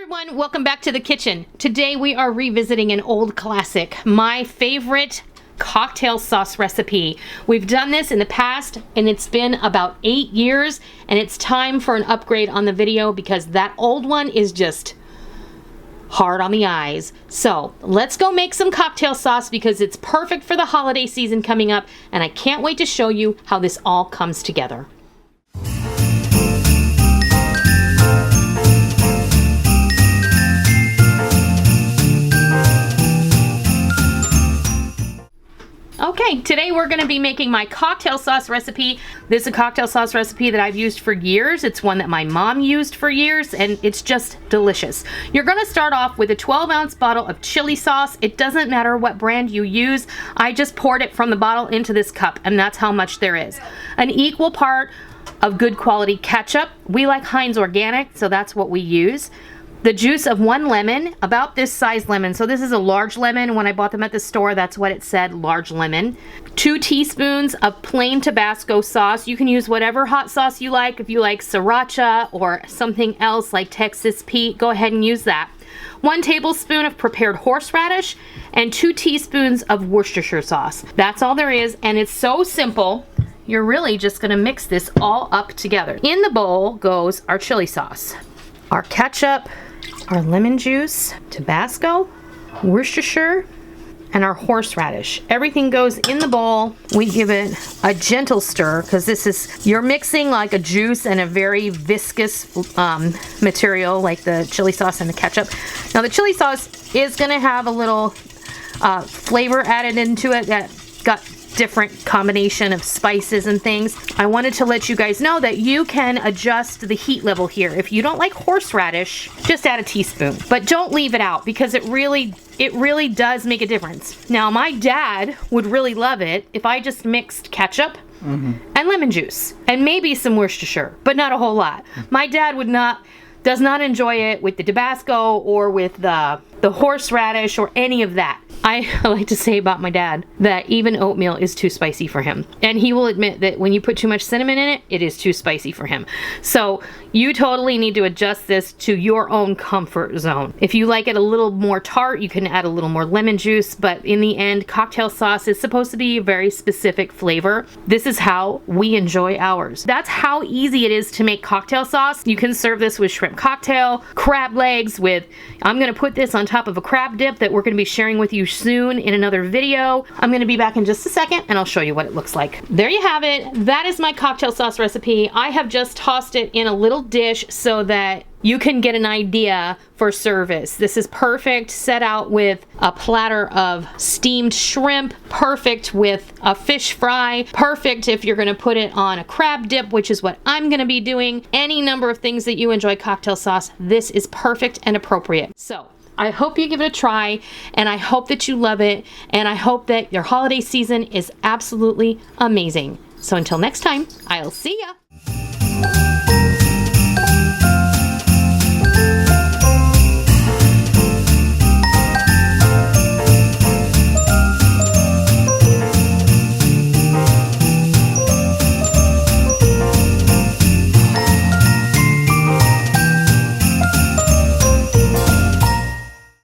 everyone, welcome back to the kitchen. Today we are revisiting an old classic, my favorite cocktail sauce recipe. We've done this in the past and it's been about 8 years, and it's time for an upgrade on the video because that old one is just hard on the eyes. So let's go make some cocktail sauce because it's perfect for the holiday season coming up, and I can't wait to show you how this all comes together. Okay, today we're going to be making my cocktail sauce recipe. This is a cocktail sauce recipe that I've used for years. It's one that my mom used for years, and it's just delicious. You're going to start off with a 12-ounce bottle of chili sauce. It doesn't matter what brand you use. I just poured it from the bottle into this cup, and that's how much there is. An equal part of good quality ketchup. We like Heinz Organic, so that's what we use. The juice of 1 lemon, about this size lemon. So this is a large lemon. When I bought them at the store, that's what it said, large lemon. 2 teaspoons of plain Tabasco sauce. You can use whatever hot sauce you like. If you like sriracha or something else like Texas Pete, go ahead and use that. 1 tablespoon of prepared horseradish and 2 teaspoons of Worcestershire sauce. That's all there is, and it's so simple. You're really just gonna mix this all up together. In the bowl goes our chili sauce, our ketchup, our lemon juice, Tabasco, Worcestershire, and our horseradish. Everything goes in the bowl. We give it a gentle stir because you're mixing like a juice and a very viscous material like the chili sauce and the ketchup. Now the chili sauce is gonna have a little flavor added into it that got different combination of spices and things. I wanted to let you guys know that you can adjust the heat level here. If you don't like horseradish, just add a teaspoon, but don't leave it out because it really does make a difference. Now my dad would really love it if I just mixed ketchup and lemon juice and maybe some Worcestershire, but not a whole lot. My dad does not enjoy it with the Tabasco or with the horseradish or any of that. I like to say about my dad that even oatmeal is too spicy for him. And he will admit that when you put too much cinnamon in it, it is too spicy for him. So you totally need to adjust this to your own comfort zone. If you like it a little more tart, you can add a little more lemon juice, but in the end, cocktail sauce is supposed to be a very specific flavor. This is how we enjoy ours. That's how easy it is to make cocktail sauce. You can serve this with shrimp cocktail, crab legs I'm gonna put this on top of a crab dip that we're gonna be sharing with you soon in another video. I'm gonna be back in just a second and I'll show you what it looks like. There you have it. That is my cocktail sauce recipe. I have just tossed it in a little dish so that you can get an idea for service. This is perfect set out with a platter of steamed shrimp, perfect with a fish fry, perfect if you're gonna put it on a crab dip, which is what I'm gonna be doing. Any number of things that you enjoy cocktail sauce, this is perfect and appropriate. So I hope you give it a try, and I hope that you love it, and I hope that your holiday season is absolutely amazing. So until next time, I'll see ya.